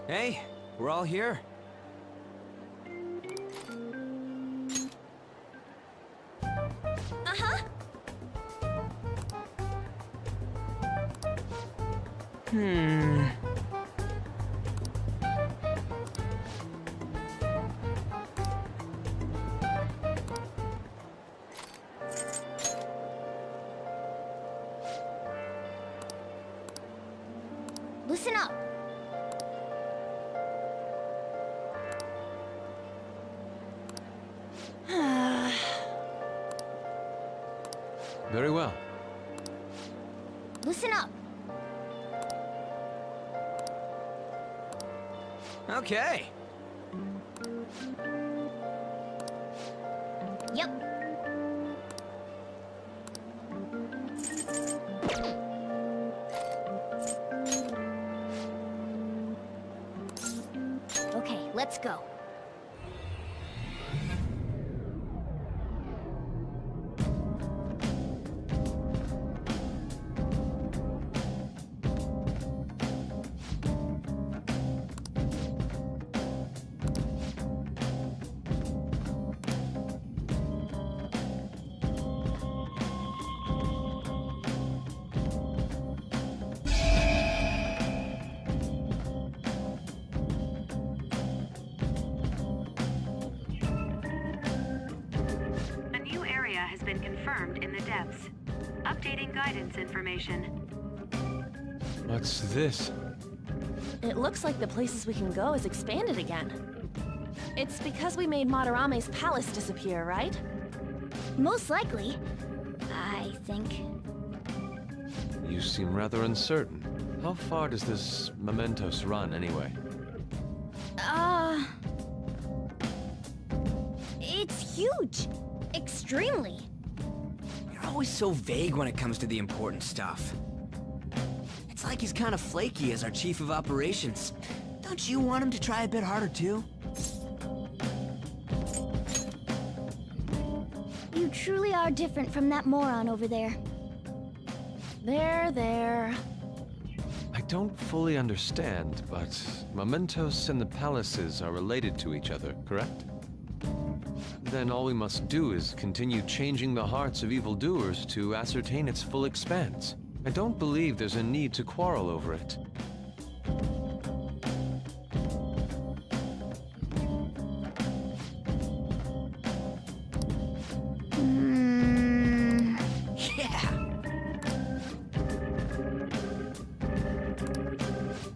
Hey, we're all here. Uh-huh. Listen up. Very well. Listen up. Okay. Yep. Okay, let's go. A new area has been confirmed in the depths. Updating guidance information. What's this? It looks like the places we can go has expanded again. It's because we made Madarame's palace disappear, right? Most likely. I think. You seem rather uncertain. How far does this Mementos run, anyway? It's huge. Extremely. You're always so vague when it comes to the important stuff. It's like he's kind of flaky as our chief of operations. Don't you want him to try a bit harder, too? You truly are different from that moron over there. There. I don't fully understand, but Mementos and the palaces are related to each other, correct? Then all we must do is continue changing the hearts of evildoers to ascertain its full expanse. I don't believe there's a need to quarrel over it. Yeah!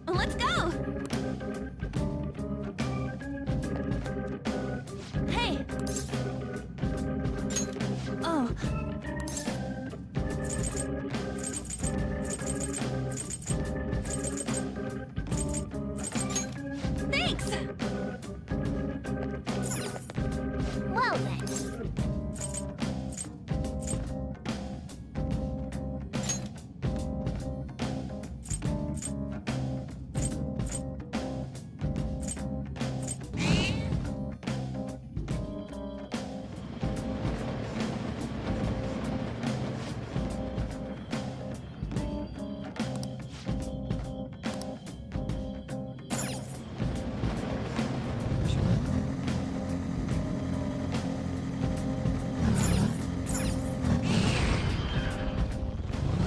Let's go! Hey! Oh. Thanks! Well then.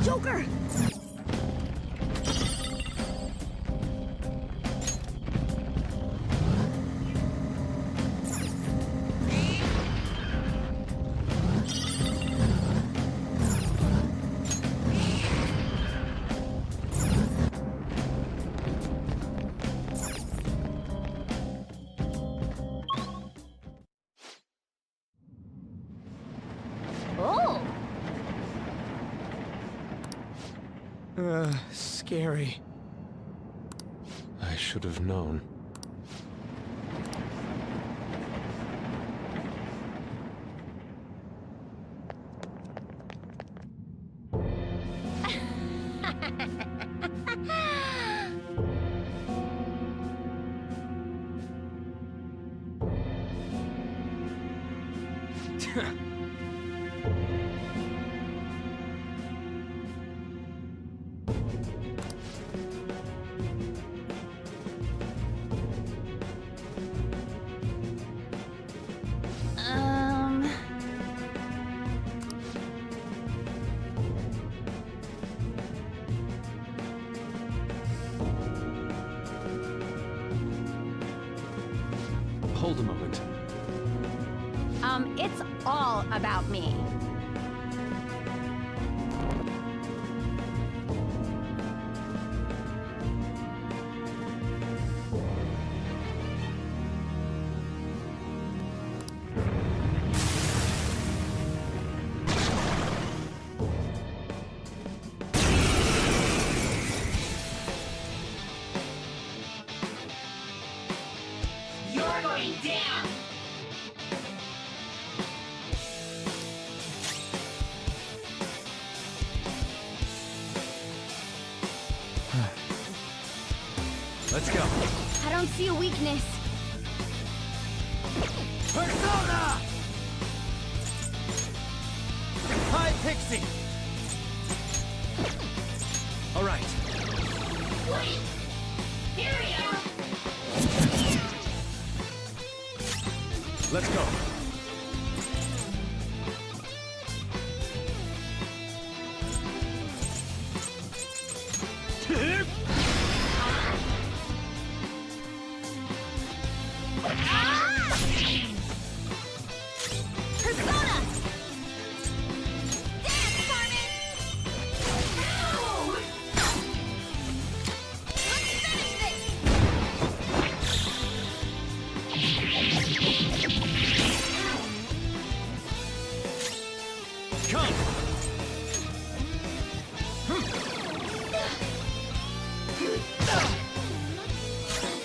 Joker! Oh! Scary. I should have known. hold a moment. It's all about me. You're going down! Let's go. I don't see a weakness. Persona! Hi, Pixie! All right. Wait! Here we are! Let's go. Persona! Dance, Carmen! Let's finish this! Come!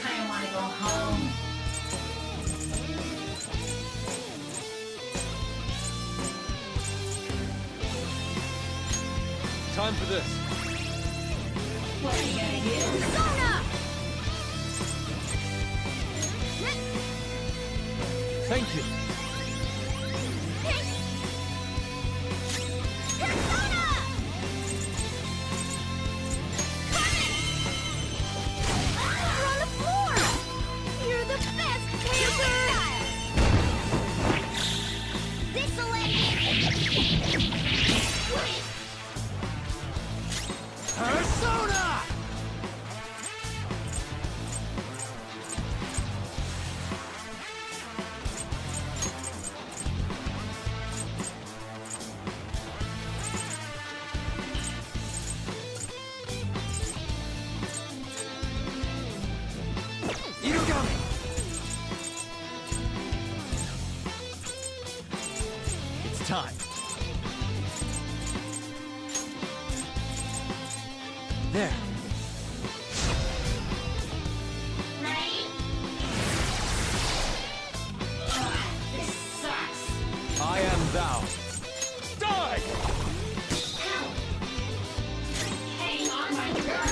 I want to go home. Time for this. What are you gonna do? Persona! Thank you. Persona! Carmen! You're on the floor! You're the best player! This'll end it! Persona! Inugami! It's time. There. Ready? This sucks. I am thou. Die! Hang on my girl.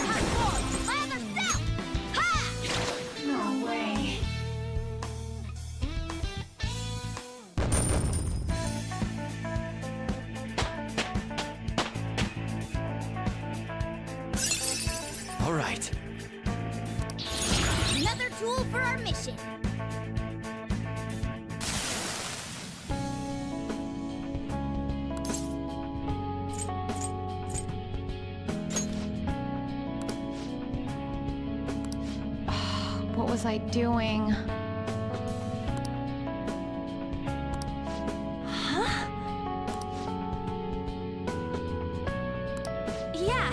No way. All right. Another tool for our mission. What was I doing? Huh? Yeah.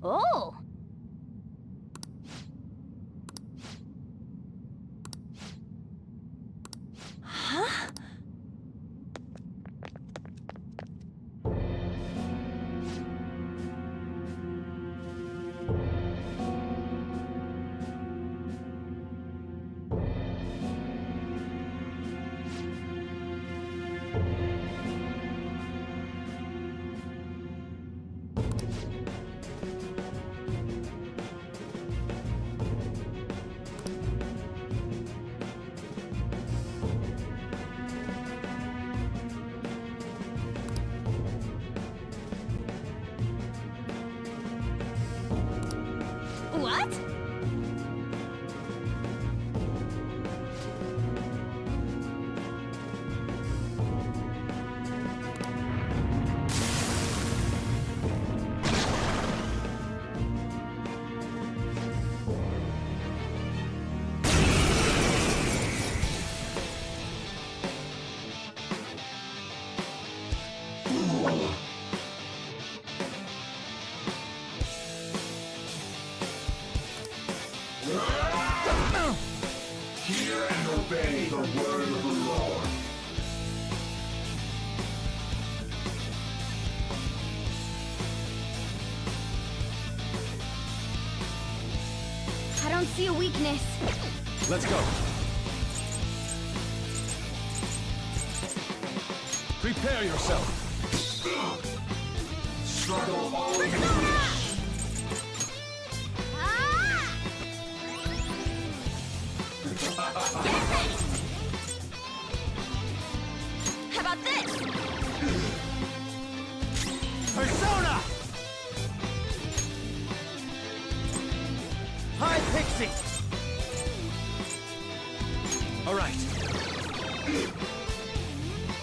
Oh! Huh? What? Hear and obey the word of the Lord. I don't see a weakness. Let's go. Prepare yourself. Struggle always. Ah! How about this? Persona! Hi, Pixie! All right.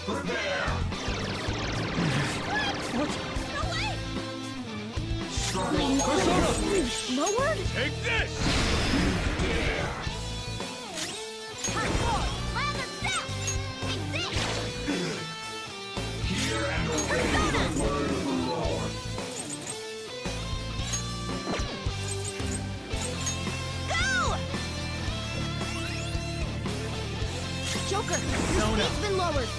Prepare. What? No way! Struggle Persona! Lowered? Take this! Hardcore! Land of South! Take this! Hear and obey the word of the Lord. Go! Joker, your Persona. speed's been lowered.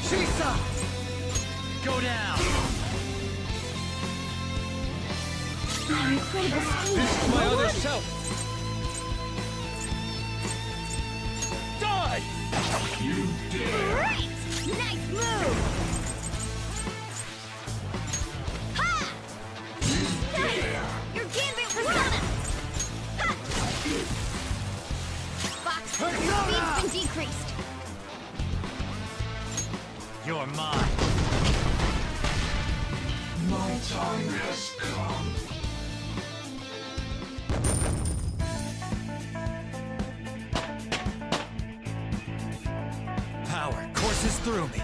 Shisa! Go down! Incredible speed. This is my other Lowered? self! Die! You dare. Great! Nice move! Ha! Dare. Your gambit persona! Ha! Fox, your Persona! speed's been decreased. You're mine. My time has come. Power courses through me.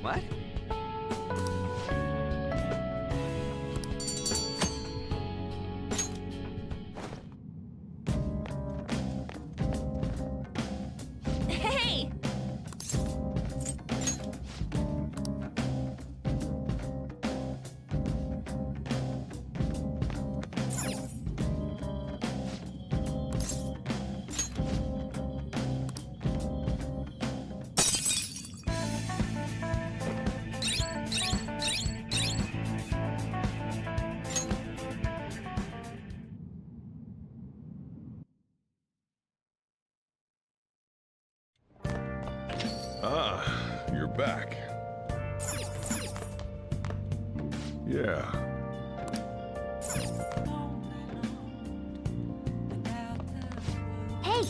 What? Hey! Ah, you're back. Yeah. Hey!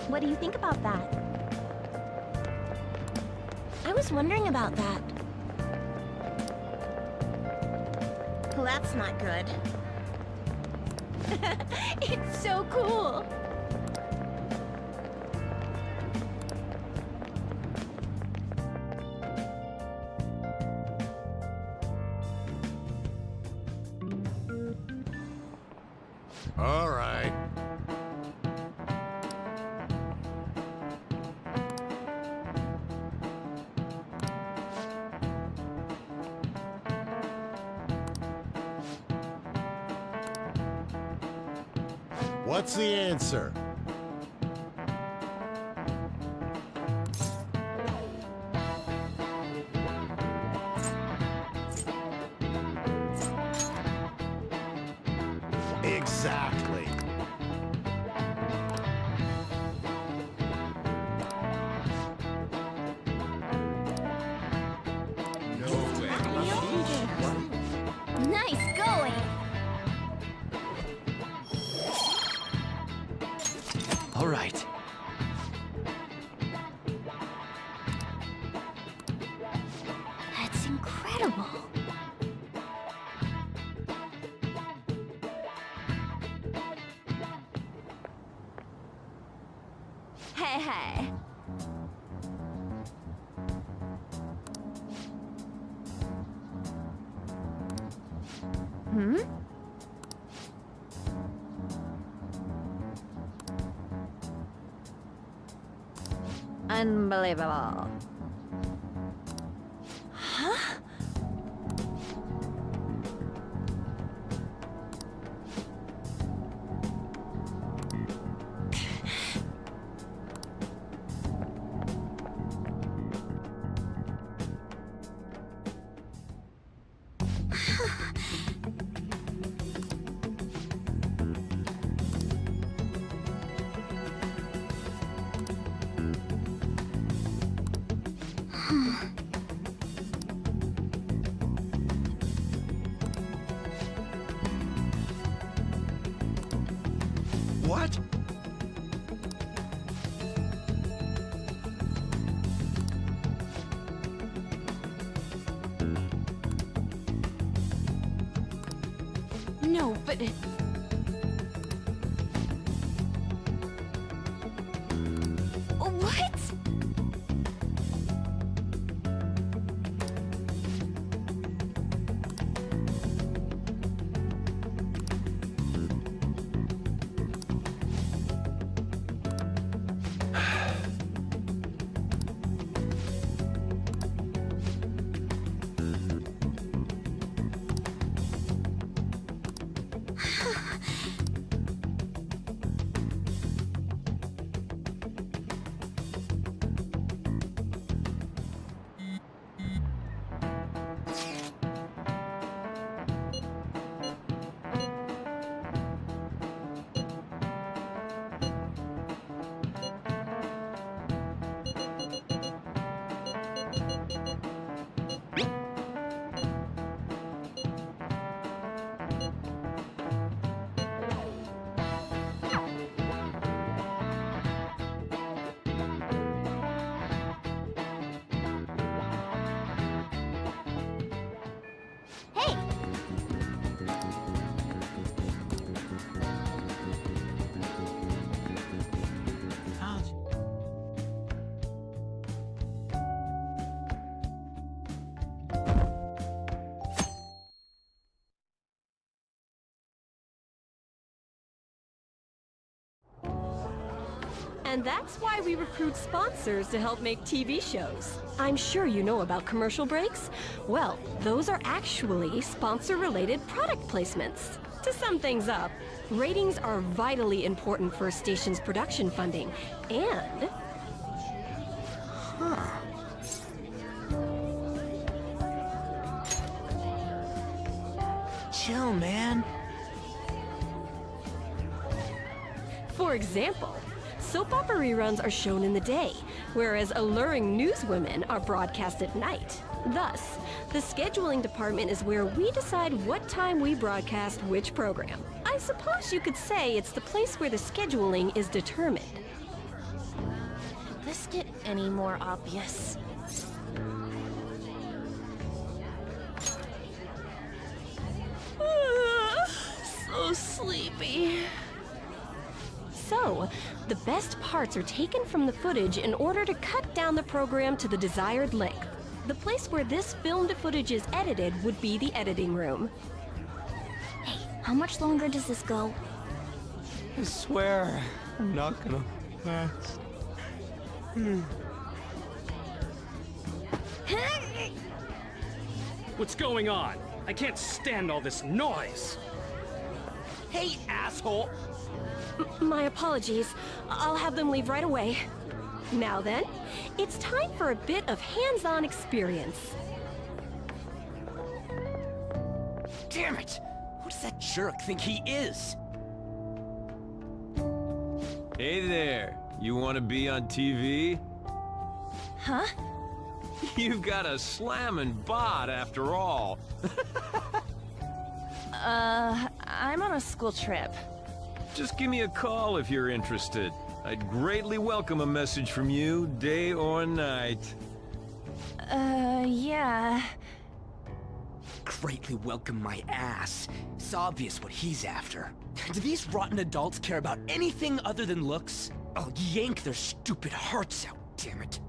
What do you think about that? I was wondering about that. Well, that's not good. It's so cool! All right. What's the answer? Exactly. Nice going! All right. That's incredible. Hey, hey. Hmm? Unbelievable. Huh? What? No, but... What? Hey! And that's why we recruit sponsors to help make TV shows. I'm sure you know about commercial breaks. Well, those are actually sponsor-related product placements. To sum things up, ratings are vitally important for a station's production funding, and... Chill, man. For example, soap opera reruns are shown in the day, whereas alluring newswomen are broadcast at night. Thus, the scheduling department is where we decide what time we broadcast which program. I suppose you could say it's the place where the scheduling is determined. this get any more obvious? So sleepy. So, the best parts are taken from the footage in order to cut down the program to the desired length. The place where this filmed footage is edited would be the editing room. Hey, how much longer does this go? I swear, I'm not gonna last. What's going on? I can't stand all this noise. Hey, asshole! My apologies. I'll have them leave right away. Now then, it's time for a bit of hands-on experience. Damn it! Who does that jerk think he is? Hey there, you want to be on TV? Huh? You've got a slamming bod after all. I'm on a school trip. Just give me a call if you're interested. I'd greatly welcome a message from you, day or night. Yeah. Greatly welcome my ass. It's obvious what he's after. Do these rotten adults care about anything other than looks? I'll yank their stupid hearts out, damn it.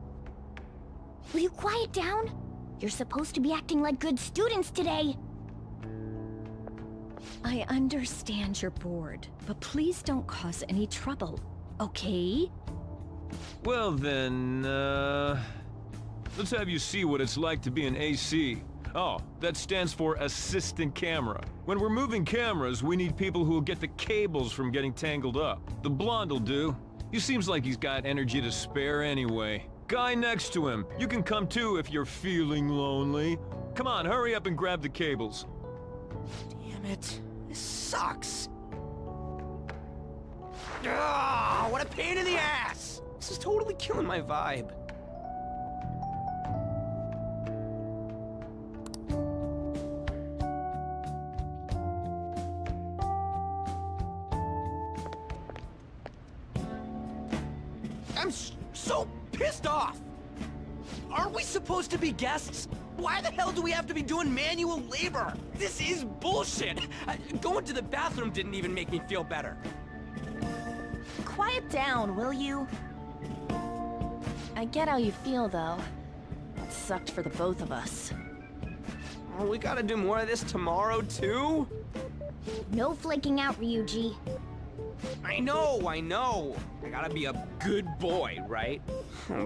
Will you quiet down? You're supposed to be acting like good students today. I understand you're bored, but please don't cause any trouble, okay? Well then, let's have you see what it's like to be an AC. Oh, that stands for assistant camera. When we're moving cameras, we need people who'll get the cables from getting tangled up. The blonde'll do. He seems like he's got energy to spare anyway. Guy next to him, you can come too if you're feeling lonely. Come on, hurry up and grab the cables. Damn it. This sucks. Ah, what a pain in the ass! This is totally killing my vibe. I'm so pissed off! Aren't we supposed to be guests? Why the hell do we have to be doing manual labor? This is bullshit! Going to the bathroom didn't even make me feel better. Quiet down, will you? I get how you feel, though. It sucked for the both of us. Oh, we gotta do more of this tomorrow, too? No flaking out, Ryuji. I know. I gotta be a good boy, right?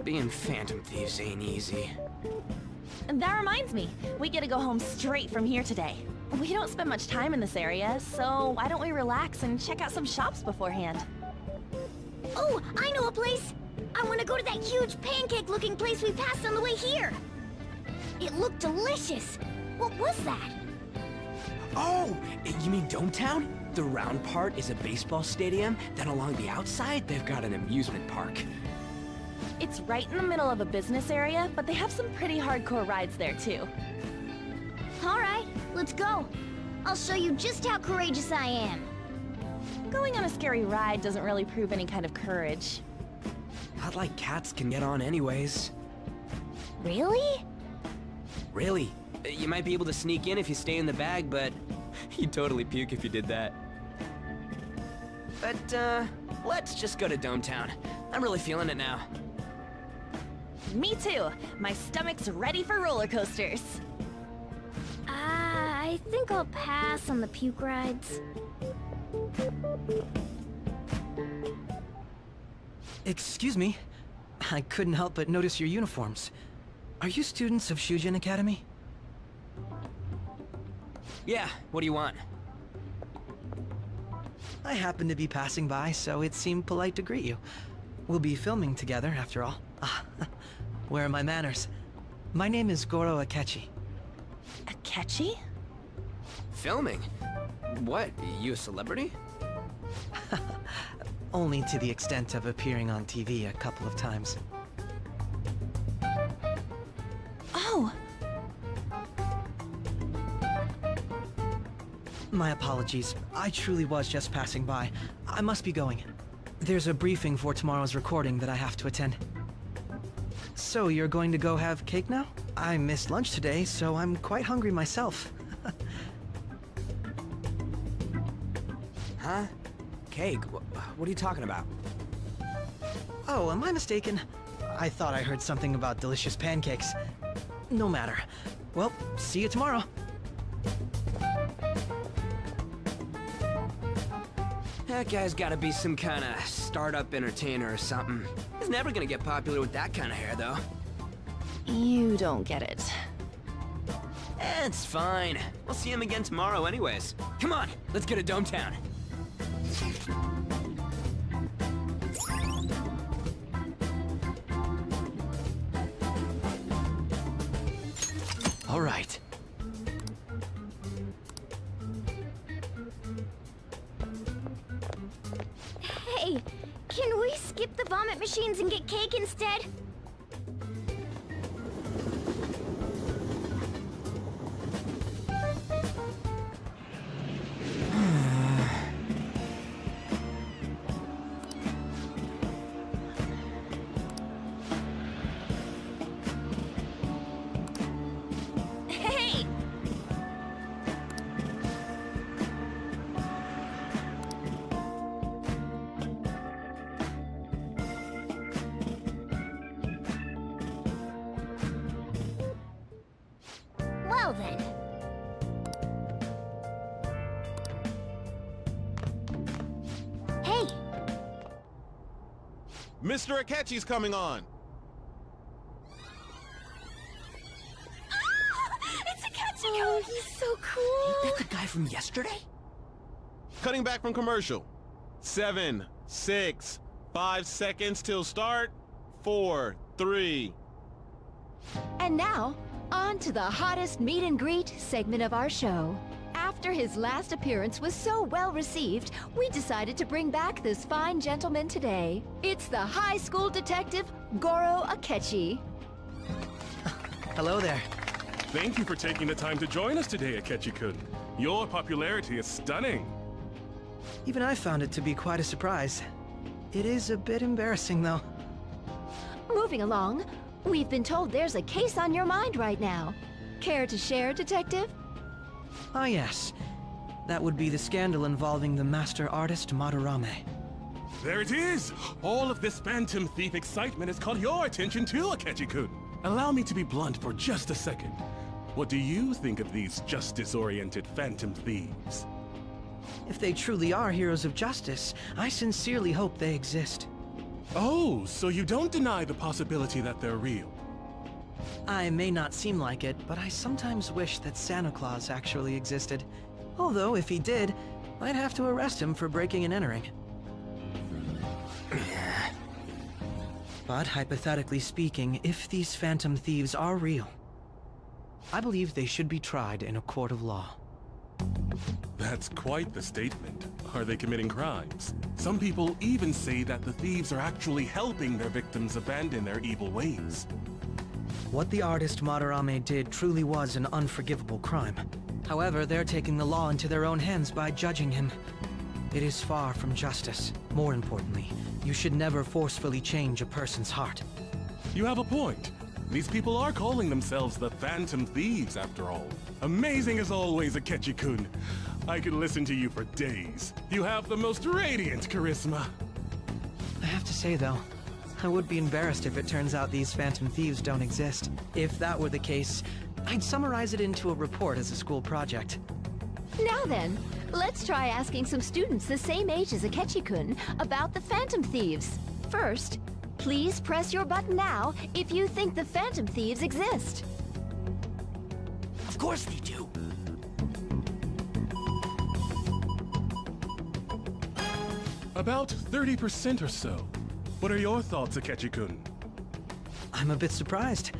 Being Phantom Thieves ain't easy. And that reminds me, we get to go home straight from here today. We don't spend much time in this area, so why don't we relax and check out some shops beforehand? Oh, I know a place! I want to go to that huge pancake-looking place we passed on the way here! It looked delicious! What was that? Oh, you mean Dometown? The round part is a baseball stadium, then along the outside, they've got an amusement park. It's right in the middle of a business area, but they have some pretty hardcore rides there, too. Alright, let's go. I'll show you just how courageous I am. Going on a scary ride doesn't really prove any kind of courage. Not like cats can get on anyways. Really? Really? You might be able to sneak in if you stay in the bag, but you'd totally puke if you did that. But, let's just go to Dometown. I'm really feeling it now. Me too. My stomach's ready for roller coasters. I think I'll pass on the puke rides. Excuse me. I couldn't help but notice your uniforms. Are you students of Shujin Academy? Yeah, what do you want? I happened to be passing by, so it seemed polite to greet you. We'll be filming together, after all. Where are my manners? My name is Goro Akechi. Akechi? Filming? What, you a celebrity? Only to the extent of appearing on TV a couple of times. Oh! My apologies. I truly was just passing by. I must be going. There's a briefing for tomorrow's recording that I have to attend. So you're going to go have cake now? I missed lunch today, so I'm quite hungry myself. Huh? Cake? What are you talking about? Oh, am I mistaken? I thought I heard something about delicious pancakes. No matter. Well, see you tomorrow. That guy's gotta be some kind of startup entertainer or something. He's never gonna get popular with that kind of hair, though. You don't get it. It's fine. We'll see him again tomorrow anyways. Come on, let's get to Dometown. All right. Hey, can we skip the vomit machines and get cake instead? Hey! Well then. Hey! Mr. Akechi's coming on. It's Akechi! Oh, he's so cool! That's the guy from yesterday? Cutting back from commercial. 7, 6, 5 seconds till start. 4, 3. And now, on to the hottest meet and greet segment of our show. After his last appearance was so well received, we decided to bring back this fine gentleman today. It's the high school detective, Goro Akechi. Hello there. Thank you for taking the time to join us today, Akechi-kun. Your popularity is stunning. Even I found it to be quite a surprise. It is a bit embarrassing, though. Moving along, we've been told there's a case on your mind right now. Care to share, Detective? Ah, yes. That would be the scandal involving the master artist Madarame. There it is! All of this Phantom Thief excitement has caught your attention too, Akechi-kun. Allow me to be blunt for just a second. What do you think of these justice-oriented Phantom Thieves? If they truly are heroes of justice, I sincerely hope they exist. Oh, so you don't deny the possibility that they're real? I may not seem like it, but I sometimes wish that Santa Claus actually existed. Although, if he did, I'd have to arrest him for breaking and entering. But hypothetically speaking, if these Phantom Thieves are real, I believe they should be tried in a court of law. That's quite the statement. Are they committing crimes? Some people even say that the thieves are actually helping their victims abandon their evil ways. What the artist Madarame did truly was an unforgivable crime. However, they're taking the law into their own hands by judging him. It is far from justice. More importantly, you should never forcefully change a person's heart. You have a point. These people are calling themselves the Phantom Thieves, after all. Amazing as always, Akechi-kun. I could listen to you for days. You have the most radiant charisma. I have to say, though, I would be embarrassed if it turns out these Phantom Thieves don't exist. If that were the case, I'd summarize it into a report as a school project. Now then, let's try asking some students the same age as Akechi-kun about the Phantom Thieves. First, please press your button now if you think the Phantom Thieves exist. Of course they do. About 30% or so. What are your thoughts, Akechi-kun? I'm a bit surprised.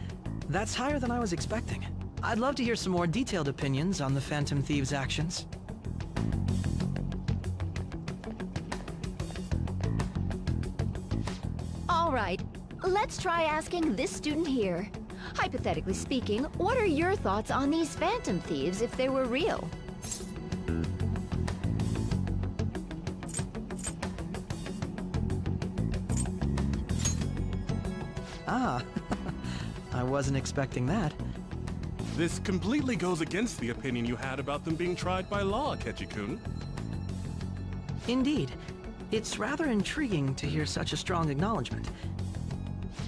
That's higher than I was expecting. I'd love to hear some more detailed opinions on the Phantom Thieves' actions. All right, let's try asking this student here. Hypothetically speaking, what are your thoughts on these Phantom Thieves if they were real? Ah, I wasn't expecting that. This completely goes against the opinion you had about them being tried by law, Akechi-kun. Indeed. It's rather intriguing to hear such a strong acknowledgement.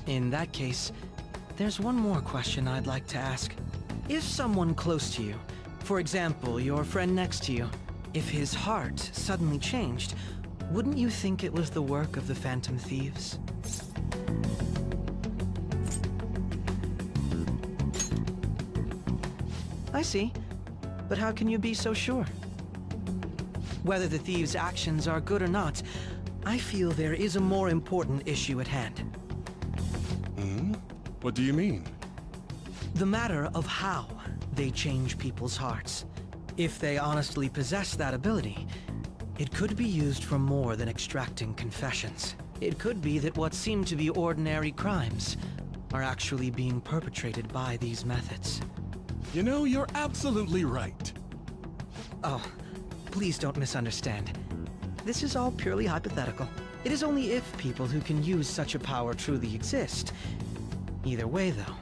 In that case, there's one more question I'd like to ask. If someone close to you, for example, your friend next to you, if his heart suddenly changed, wouldn't you think it was the work of the Phantom Thieves? I see. But how can you be so sure? Whether the thieves' actions are good or not, I feel there is a more important issue at hand. What do you mean? The matter of how they change people's hearts. If they honestly possess that ability, it could be used for more than extracting confessions. It could be that what seem to be ordinary crimes are actually being perpetrated by these methods. You know, you're absolutely right. Oh, please don't misunderstand. This is all purely hypothetical. It is only if people who can use such a power truly exist. Either way, though,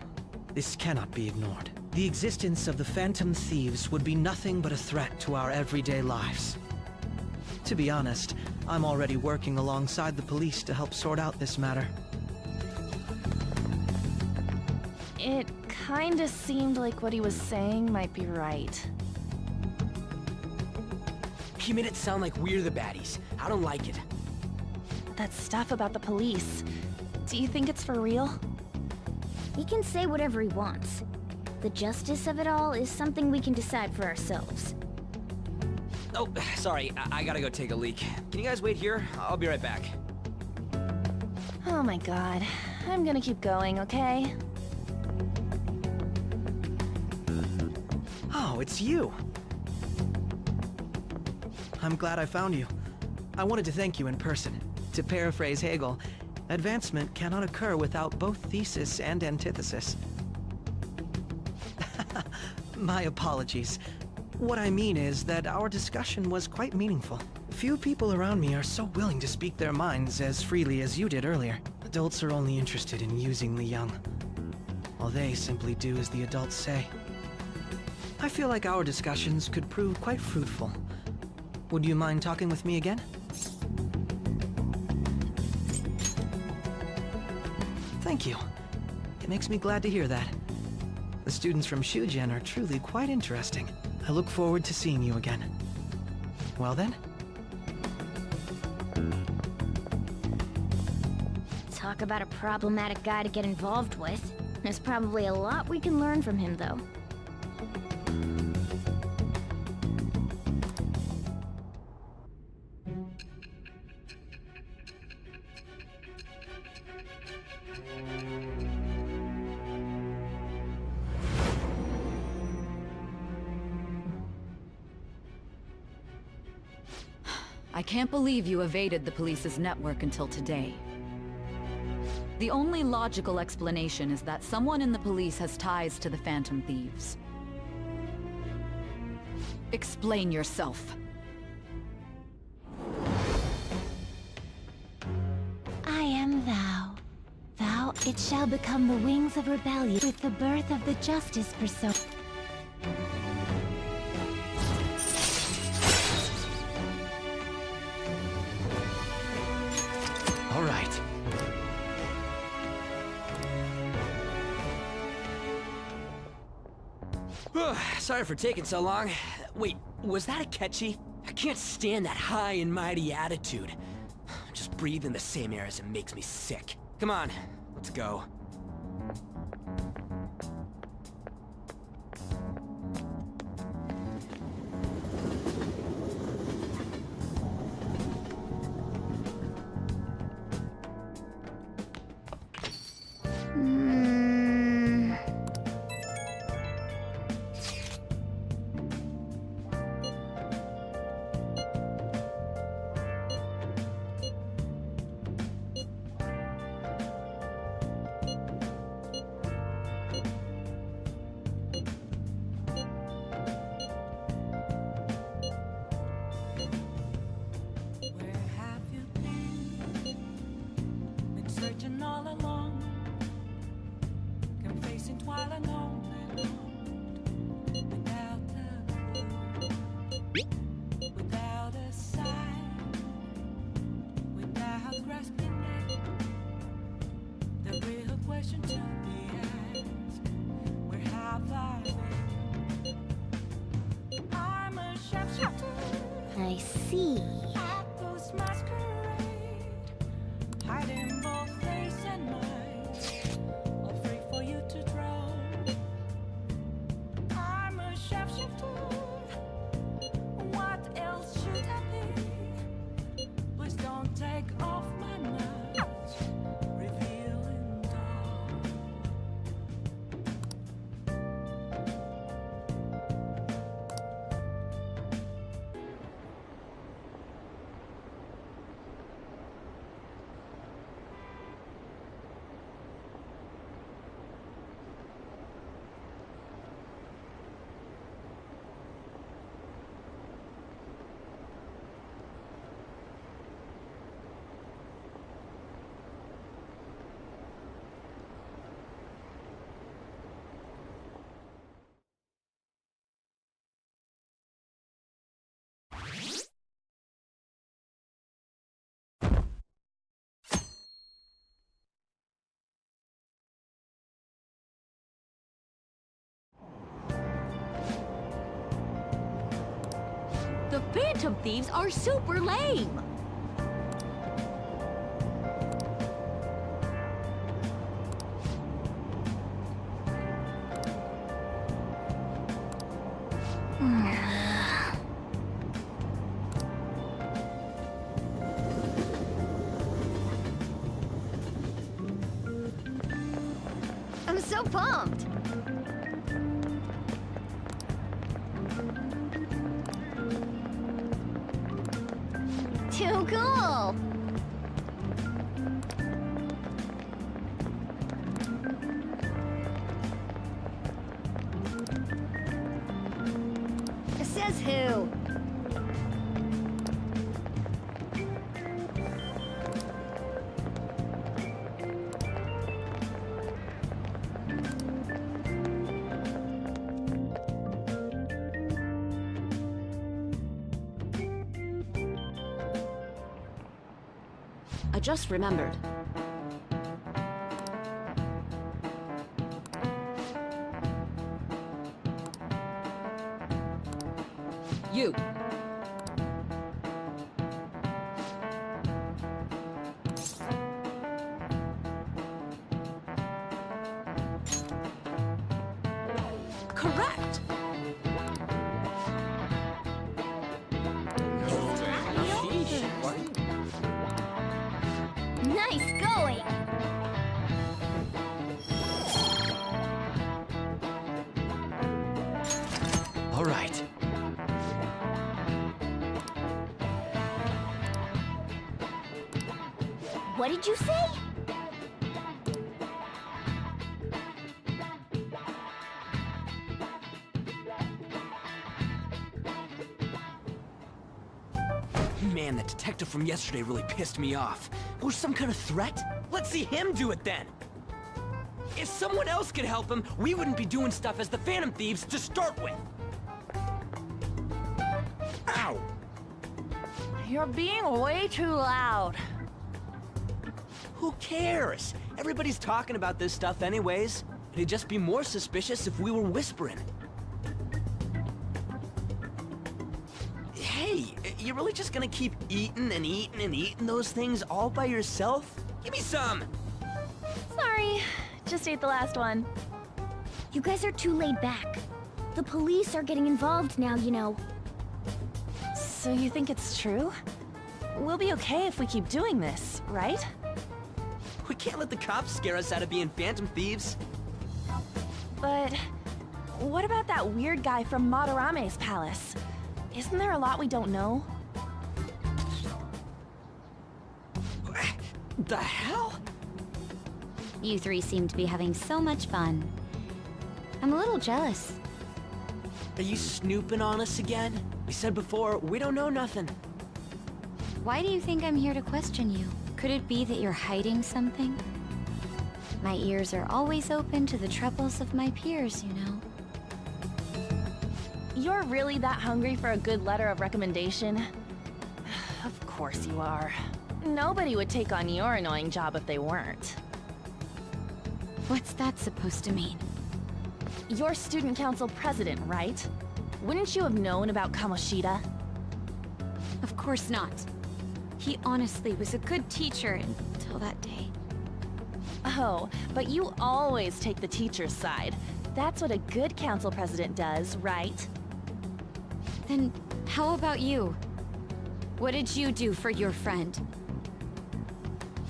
this cannot be ignored. The existence of the Phantom Thieves would be nothing but a threat to our everyday lives. To be honest, I'm already working alongside the police to help sort out this matter. It kinda seemed like what he was saying might be right. He made it sound like we're the baddies. I don't like it. That stuff about the police. Do you think it's for real? He can say whatever he wants. The justice of it all is something we can decide for ourselves. Oh, sorry. I gotta go take a leak. Can you guys wait here? I'll be right back. Oh my god. I'm gonna keep going, okay? Oh, it's you! I'm glad I found you. I wanted to thank you in person. To paraphrase Hegel, advancement cannot occur without both thesis and antithesis. My apologies. What I mean is that our discussion was quite meaningful. Few people around me are so willing to speak their minds as freely as you did earlier. Adults are only interested in using the young, while they simply do as the adults say. I feel like our discussions could prove quite fruitful. Would you mind talking with me again? Thank you. It makes me glad to hear that. The students from Shugen are truly quite interesting. I look forward to seeing you again. Well then? Talk about a problematic guy to get involved with. There's probably a lot we can learn from him, though. I can't believe you evaded the police's network until today. The only logical explanation is that someone in the police has ties to the Phantom Thieves. Explain yourself. I am thou. Thou, it shall become the wings of rebellion with the birth of the justice persona. All right. Sorry for taking so long. Wait, was that Akechi? I can't stand that high and mighty attitude. Just breathing the same air as him makes me sick. Come on, let's go. Searching all along, can face an open road without a clue, without a sign, without grasping it. The real question to be asked: where have I been? I'm a shapeshifter. I see. Apples masquerade, hiding both face and mind, all free for you to draw. I'm a shapeshifter. What else should I be? Please don't take off my mask, revealing dawn. The Phantom Thieves are super lame! I'm so pumped! Too cool! Says who? I just remembered. You. Correct. Nice going! All right. What did you say? Man, that detective from yesterday really pissed me off. It was some kind of threat? Let's see him do it then! If someone else could help him, we wouldn't be doing stuff as the Phantom Thieves to start with! Ow! You're being way too loud. Who cares? Everybody's talking about this stuff anyways. It'd just be more suspicious if we were whispering. Hey, you really just gonna keep eating and eating and eating those things all by yourself? Give me some! Sorry, just ate the last one. You guys are too laid back. The police are getting involved now, you know. So you think it's true? We'll be okay if we keep doing this, right? We can't let the cops scare us out of being Phantom Thieves. But what about that weird guy from Madarame's palace? Isn't there a lot we don't know? The hell? You three seem to be having so much fun. I'm a little jealous. Are you snooping on us again? We said before, we don't know nothing. Why do you think I'm here to question you? Could it be that you're hiding something? My ears are always open to the troubles of my peers, you know. You're really that hungry for a good letter of recommendation? Of course you are. Nobody would take on your annoying job if they weren't. What's that supposed to mean? You're student council president, right? Wouldn't you have known about Kamoshida? Of course not. He honestly was a good teacher until that day. Oh, but you always take the teacher's side. That's what a good council president does, right? Then how about you? What did you do for your friend?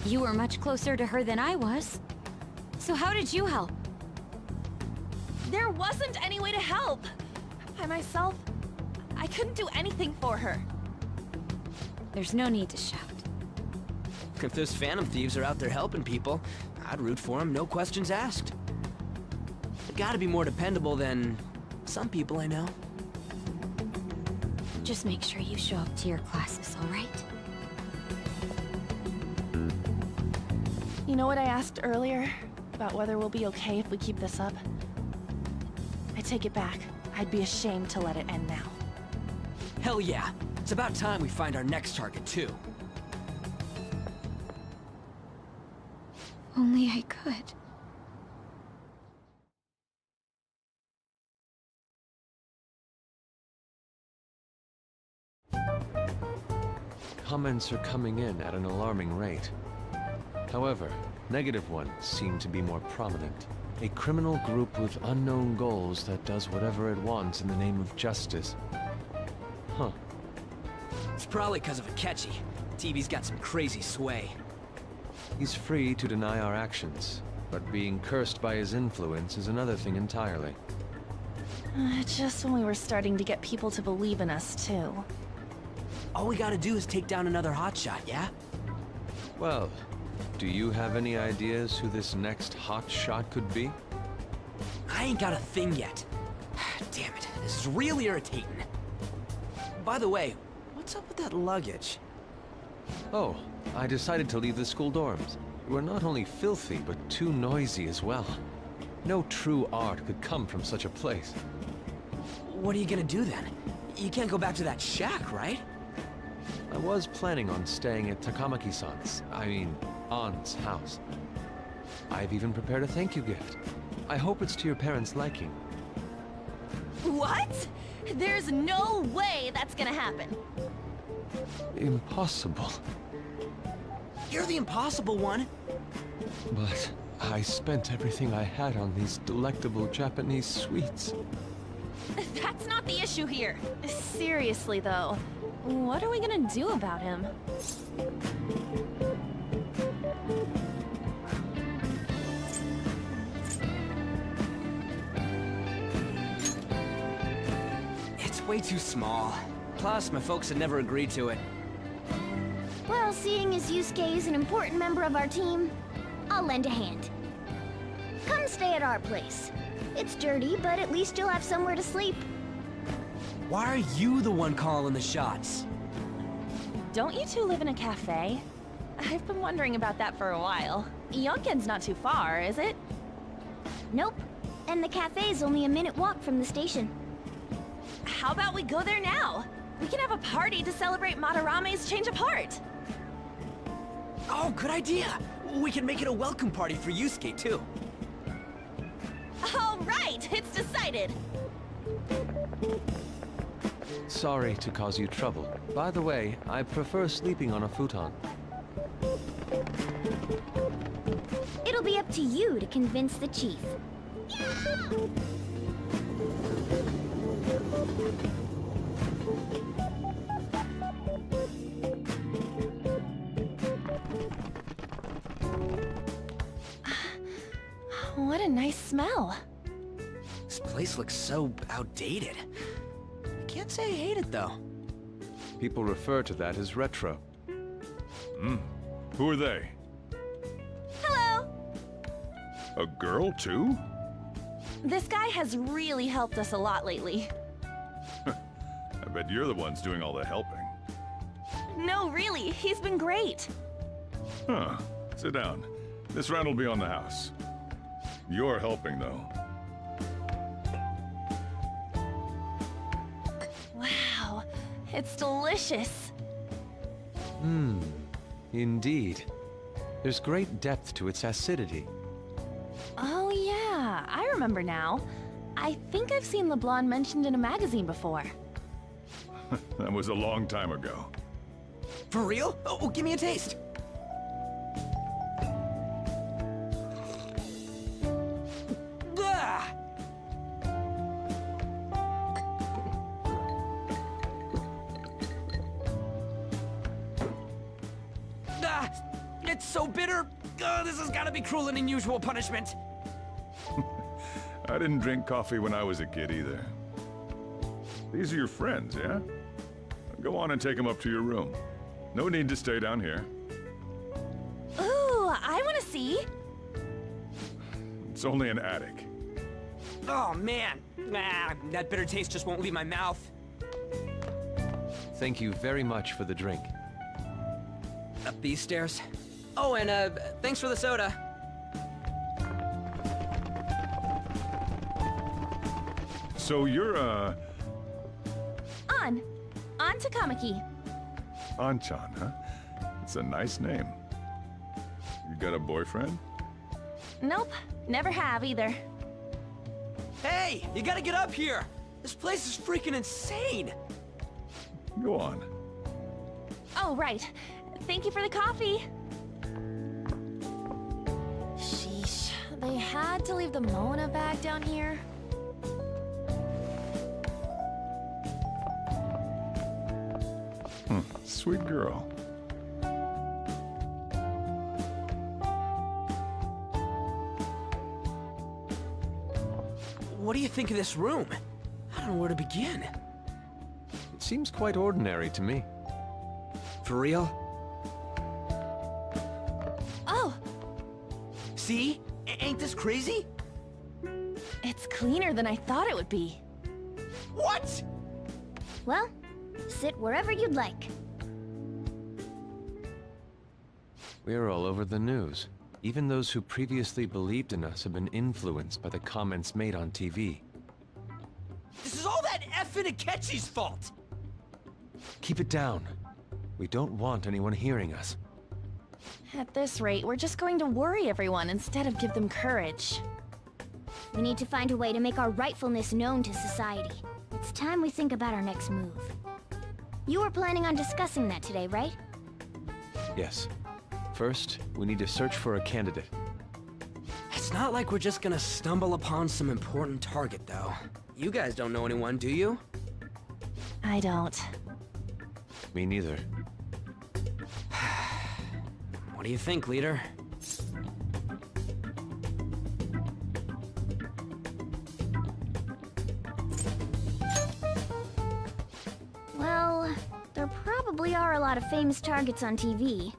You were much closer to her than I was. So how did you help? There wasn't any way to help. By myself, I couldn't do anything for her. There's no need to shout. If those Phantom Thieves are out there helping people, I'd root for them, no questions asked. They gotta be more dependable than some people I know. Just make sure you show up to your classes, all right? You know what I asked earlier? About whether we'll be okay if we keep this up? I take it back. I'd be ashamed to let it end now. Hell yeah. It's about time we find our next target, too. Only I could. Comments are coming in at an alarming rate. However, negative ones seem to be more prominent. A criminal group with unknown goals that does whatever it wants in the name of justice. Huh. It's probably because of Akechi. TV's got some crazy sway. He's free to deny our actions, but being cursed by his influence is another thing entirely. Just when we were starting to get people to believe in us, too. All we gotta do is take down another hotshot, yeah? Well, do you have any ideas who this next hot shot could be? I ain't got a thing yet. Damn it, this is real irritating. By the way, what's up with that luggage? Oh, I decided to leave the school dorms. We're not only filthy, but too noisy as well. No true art could come from such a place. What are you gonna do then? You can't go back to that shack, right? I was planning on staying at Takamaki-san's, aunt's house. I've even prepared a thank you gift. I hope it's to your parents' liking. What? There's no way that's gonna happen. Impossible. You're the impossible one. But I spent everything I had on these delectable Japanese sweets. That's not the issue here. Seriously, though. What are we gonna do about him? It's way too small. Plus, my folks had never agreed to it. Well, seeing as Yusuke is an important member of our team, I'll lend a hand. Come stay at our place. It's dirty, but at least you'll have somewhere to sleep. Why are you the one calling the shots? Don't you two live in a cafe? I've been wondering about that for a while. Yonken's not too far, is it? Nope. And the cafe's only a minute walk from the station. How about we go there now? We can have a party to celebrate Madarame's change of heart. Oh, good idea. We can make it a welcome party for Yusuke, too. All right, it's decided. Sorry to cause you trouble. By the way, I prefer sleeping on a futon. It'll be up to you to convince the chief. What a nice smell. This place looks so outdated. Can't say I hate it, though. People refer to that as retro. Who are they? Hello! A girl, too? This guy has really helped us a lot lately. I bet you're the ones doing all the helping. No, really, he's been great. Huh. Sit down. This rent will be on the house. You're helping, though. Wow, it's delicious. Indeed. There's great depth to its acidity. Oh yeah, I remember now. I think I've seen LeBlanc mentioned in a magazine before. That was a long time ago. For real? Oh, give me a taste. Ah! Ah, it's so bitter. This has got to be cruel and unusual punishment. I didn't drink coffee when I was a kid either. These are your friends, yeah? Go on and take them up to your room. No need to stay down here. Ooh, I want to see. It's only an attic. Oh man, that bitter taste just won't leave my mouth. Thank you very much for the drink. Up these stairs. Oh, and thanks for the soda. So you're, On Takamaki. Anchan, huh? It's a nice name. You got a boyfriend? Nope, never have either. Hey, you gotta get up here. This place is freaking insane. Go on. Oh, right. Thank you for the coffee. Sheesh, they had to leave the Mona bag down here. Sweet girl. What do you think of this room? I don't know where to begin. It seems quite ordinary to me. For real? Oh, See? Ain't this crazy? it's cleaner than I thought it would be. What? Well, sit wherever you'd like. We're all over the news. Even those who previously believed in us have been influenced by the comments made on TV. This is all that effing Akechi's fault! Keep it down. We don't want anyone hearing us. At this rate, we're just going to worry everyone instead of give them courage. We need to find a way to make our rightfulness known to society. It's time we think about our next move. You were planning on discussing that today, right? Yes. First, we need to search for a candidate. It's not like we're just gonna stumble upon some important target, though. You guys don't know anyone, do you? I don't. Me neither. What do you think, leader? Well, there probably are a lot of famous targets on TV.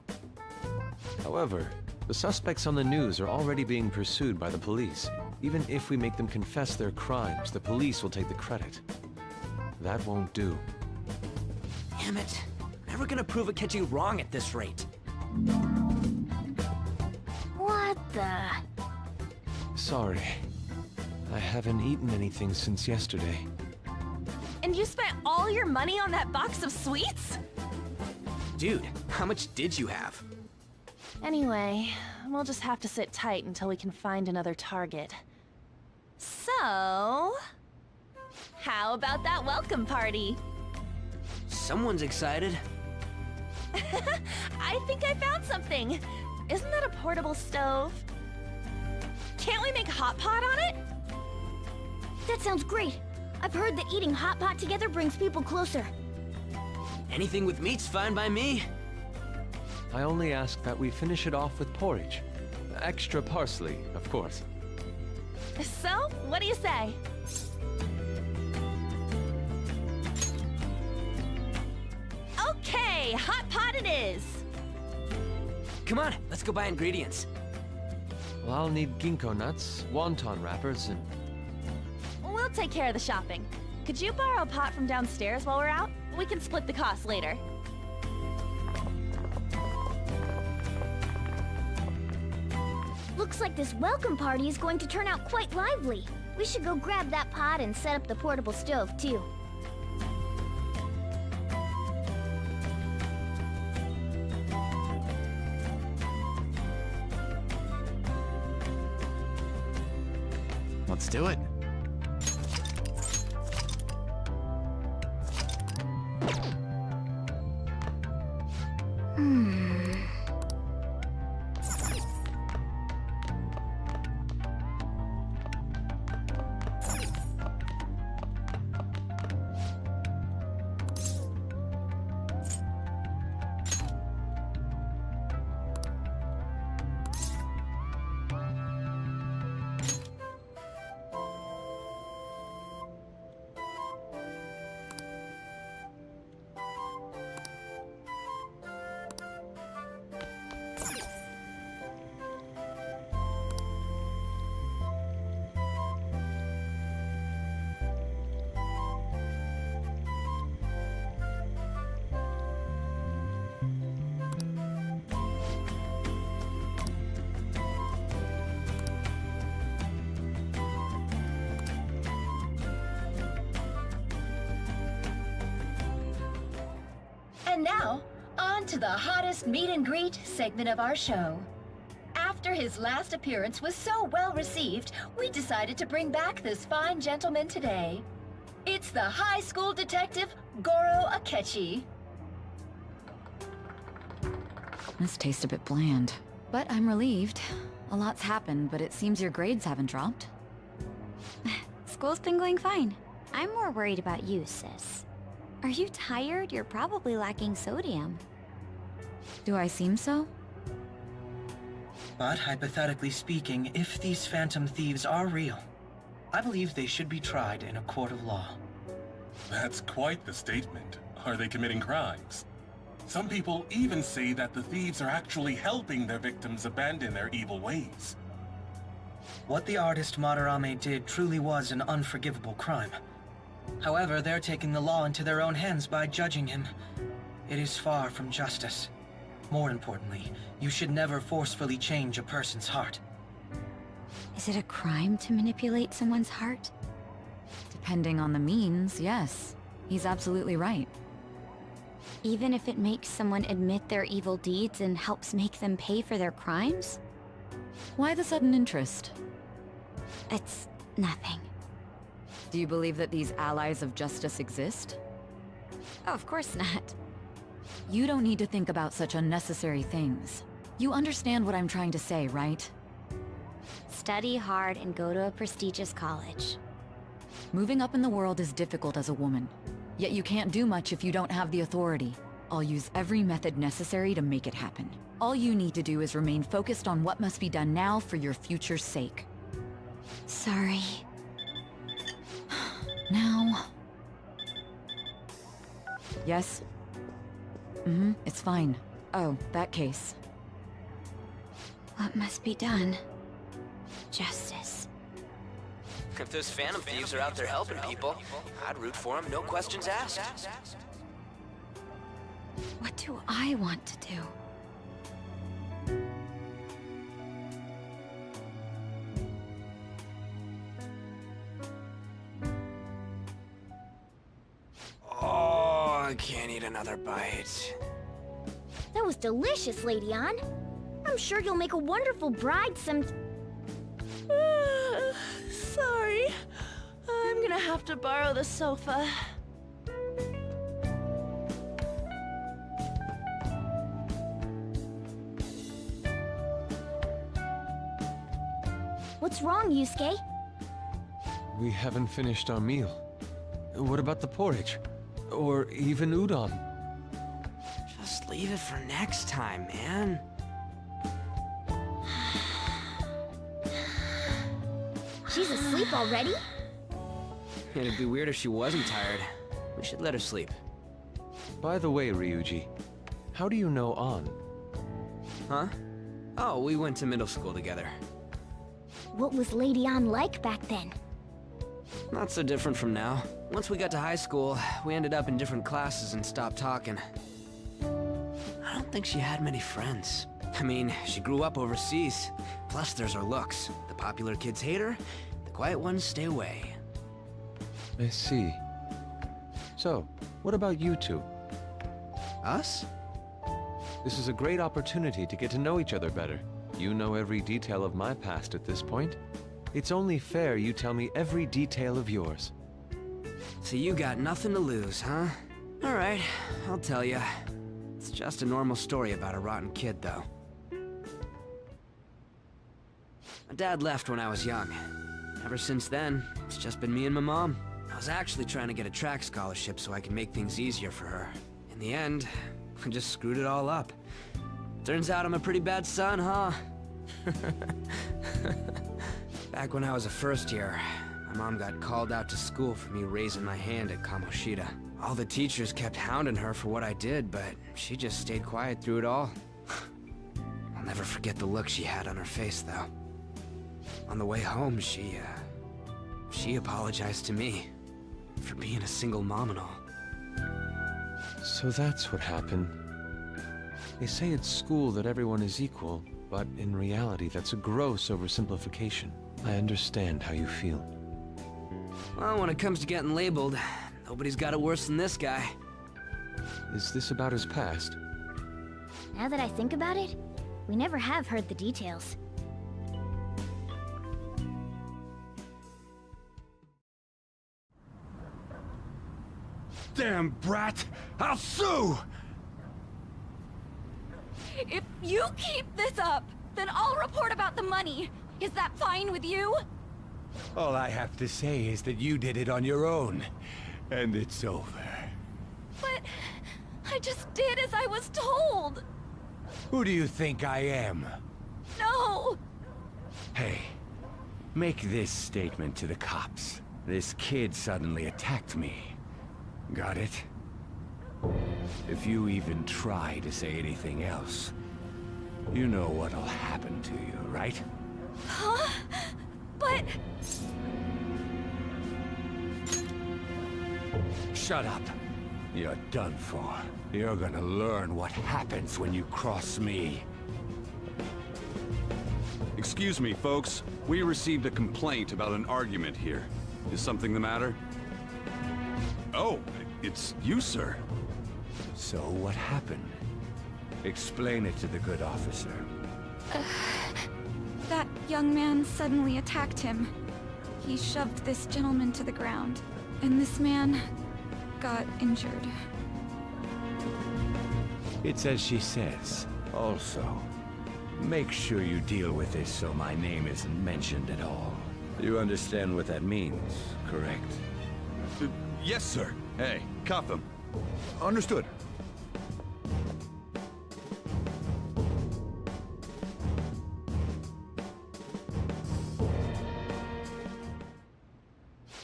However, the suspects on the news are already being pursued by the police. Even if we make them confess their crimes, the police will take the credit. That won't do. Damn it. Never gonna prove Akechi wrong at this rate. What the? Sorry. I haven't eaten anything since yesterday. And you spent all your money on that box of sweets? Dude, how much did you have? Anyway, we'll just have to sit tight until we can find another target. So, how about that welcome party? Someone's excited. I think I found something. Isn't that a portable stove? Can't we make hot pot on it? That sounds great. I've heard that eating hot pot together brings people closer. Anything with meat's fine by me. I only ask that we finish it off with porridge. Extra parsley, of course. So, what do you say? Okay, hot pot it is. Come on, let's go buy ingredients. Well, I'll need ginkgo nuts, wonton wrappers, and... We'll take care of the shopping. Could you borrow a pot from downstairs while we're out? We can split the cost later. Looks like this welcome party is going to turn out quite lively. We should go grab that pot and set up the portable stove, too. Let's do it. And now, on to the hottest meet and greet segment of our show. After his last appearance was so well received, we decided to bring back this fine gentleman today. It's the high school detective, Goro Akechi. This tastes a bit bland, but I'm relieved. A lot's happened, but it seems your grades haven't dropped. School's been going fine. I'm more worried about you, sis. Are you tired? You're probably lacking sodium. Do I seem so? But hypothetically speaking, if these phantom thieves are real, I believe they should be tried in a court of law. That's quite the statement. Are they committing crimes? Some people even say that the thieves are actually helping their victims abandon their evil ways. What the artist Madarame did truly was an unforgivable crime. However, they're taking the law into their own hands by judging him. It is far from justice. More importantly, you should never forcefully change a person's heart. Is it a crime to manipulate someone's heart? Depending on the means, yes. He's absolutely right. Even if it makes someone admit their evil deeds and helps make them pay for their crimes? Why the sudden interest? It's nothing. Do you believe that these allies of justice exist? Oh, of course not. You don't need to think about such unnecessary things. You understand what I'm trying to say, right? Study hard and go to a prestigious college. Moving up in the world is difficult as a woman. Yet you can't do much if you don't have the authority. I'll use every method necessary to make it happen. All you need to do is remain focused on what must be done now for your future's sake. Sorry. Now... Yes? It's fine. Oh, that case. What must be done? Justice. If those phantom thieves are out there helping people, I'd root for them, no questions asked. What do I want to do? Oh, I can't eat another bite. That was delicious, Lady Ann. I'm sure you'll make a wonderful bride some... Sorry. I'm gonna have to borrow the sofa. What's wrong, Yusuke? We haven't finished our meal. What about the porridge? Or even udon? Just leave it for next time, man. She's asleep already? It'd be weird if she wasn't tired. We should let her sleep. By the way, Ryuji, how do you know An? Huh? Oh, we went to middle school together. What was Lady Ann like back then? Not so different from now. Once we got to high school, we ended up in different classes and stopped talking. I don't think she had many friends. I mean, she grew up overseas. Plus, there's her looks. The popular kids hate her, the quiet ones stay away. I see. So, what about you two? Us? This is a great opportunity to get to know each other better. You know every detail of my past at this point. It's only fair you tell me every detail of yours. So you got nothing to lose, huh? Alright, I'll tell you. It's just a normal story about a rotten kid, though. My dad left when I was young. Ever since then, it's just been me and my mom. I was actually trying to get a track scholarship so I could make things easier for her. In the end, I just screwed it all up. Turns out I'm a pretty bad son, huh? Back when I was a first year, my mom got called out to school for me raising my hand at Kamoshida. All the teachers kept hounding her for what I did, but she just stayed quiet through it all. I'll never forget the look she had on her face, though. On the way home, she apologized to me for being a single mom and all. So that's what happened. They say at school that everyone is equal, but in reality that's a gross oversimplification. I understand how you feel. Well, when it comes to getting labeled, nobody's got it worse than this guy. Is this about his past? Now that I think about it, we never have heard the details. Damn brat! I'll sue! If you keep this up, then I'll report about the money. Is that fine with you? All I have to say is that you did it on your own, and it's over. But I just did as I was told. Who do you think I am? No! Hey, make this statement to the cops. This kid suddenly attacked me. Got it? If you even try to say anything else, you know what'll happen to you, right? Huh? But... Shut up. You're done for. You're gonna learn what happens when you cross me. Excuse me, folks. We received a complaint about an argument here. Is something the matter? Oh, it's you, sir. So what happened? Explain it to the good officer. That young man suddenly attacked him. He shoved this gentleman to the ground, and this man got injured. It's as she says. Also, make sure you deal with this so my name isn't mentioned at all. You understand what that means, correct? Yes, sir. Hey, cuff him. Understood.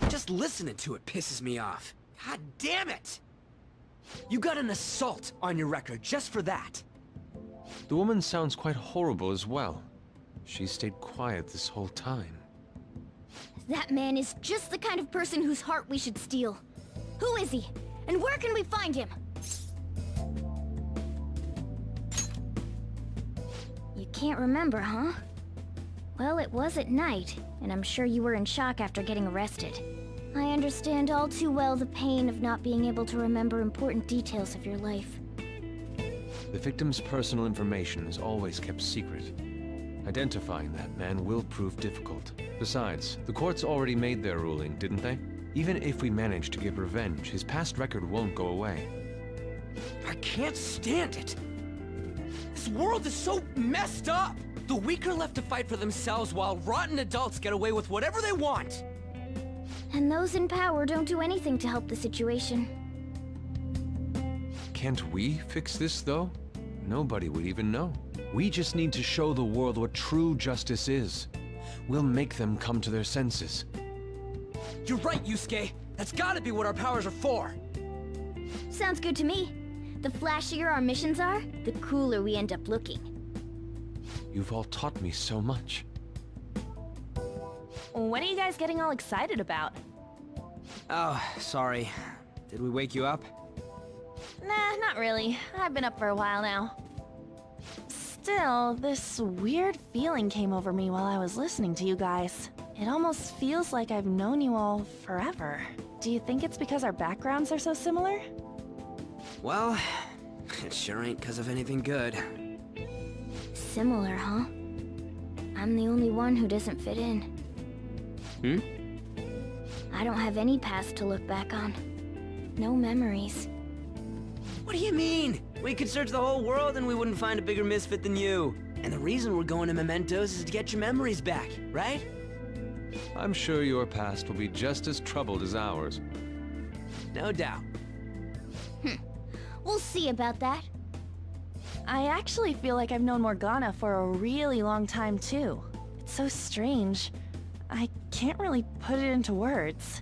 Just listening to it pisses me off. God damn it! You got an assault on your record just for that. The woman sounds quite horrible as well. She stayed quiet this whole time. That man is just the kind of person whose heart we should steal. Who is he? And where can we find him? You can't remember, huh? Well, it was at night, and I'm sure you were in shock after getting arrested. I understand all too well the pain of not being able to remember important details of your life. The victim's personal information is always kept secret. Identifying that man will prove difficult. Besides, the courts already made their ruling, didn't they? Even if we manage to get revenge, his past record won't go away. I can't stand it! This world is so messed up! The weak are left to fight for themselves while rotten adults get away with whatever they want! And those in power don't do anything to help the situation. Can't we fix this, though? Nobody would even know. We just need to show the world what true justice is. We'll make them come to their senses. You're right, Yusuke! That's gotta be what our powers are for! Sounds good to me. The flashier our missions are, the cooler we end up looking. You've all taught me so much. What are you guys getting all excited about? Oh, sorry. Did we wake you up? Nah, not really. I've been up for a while now. Still, this weird feeling came over me while I was listening to you guys. It almost feels like I've known you all forever. Do you think it's because our backgrounds are so similar? Well, it sure ain't because of anything good. Similar, huh? I'm the only one who doesn't fit in. I don't have any past to look back on. No memories. What do you mean? We could search the whole world and we wouldn't find a bigger misfit than you. And the reason we're going to Mementos is to get your memories back, right? I'm sure your past will be just as troubled as ours. No doubt. We'll see about that. I actually feel like I've known Morgana for a really long time, too. It's so strange. I can't really put it into words.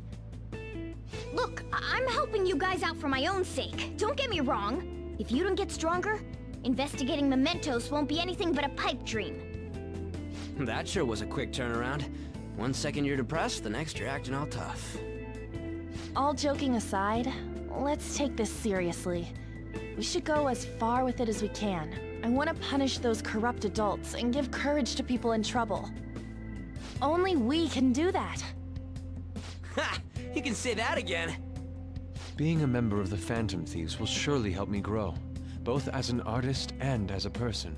Look, I'm helping you guys out for my own sake. Don't get me wrong. If you don't get stronger, investigating Mementos won't be anything but a pipe dream. That sure was a quick turnaround. 1 second you're depressed, the next you're acting all tough. All joking aside, let's take this seriously. We should go as far with it as we can. I want to punish those corrupt adults and give courage to people in trouble. Only we can do that. Ha! You can say that again. Being a member of the Phantom Thieves will surely help me grow, both as an artist and as a person.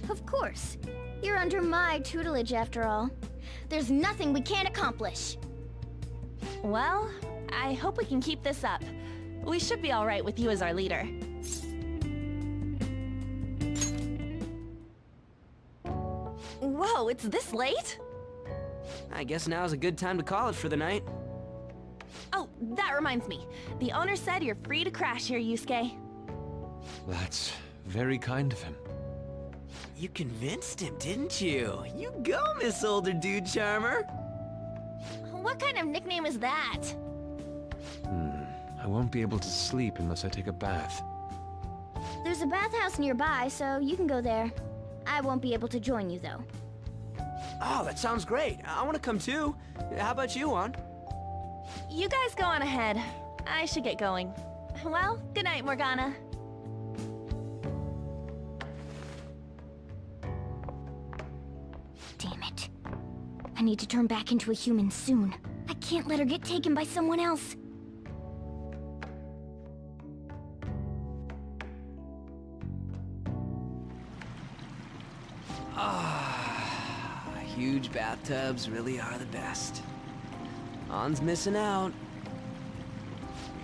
Of course. You're under my tutelage after all. There's nothing we can't accomplish. Well, I hope we can keep this up. We should be all right with you as our leader. Whoa, it's this late? I guess now's a good time to call it for the night. Oh, that reminds me. The owner said you're free to crash here, Yusuke. That's very kind of him. You convinced him, didn't you? You go, Miss Older Dude Charmer. What kind of nickname is that? I won't be able to sleep unless I take a bath. There's a bathhouse nearby, so you can go there. I won't be able to join you, though. Oh, that sounds great. I want to come too. How about you, Juan? You guys go on ahead. I should get going. Well, good night, Morgana. Damn it. I need to turn back into a human soon. I can't let her get taken by someone else. Huge bathtubs really are the best. Han's missing out.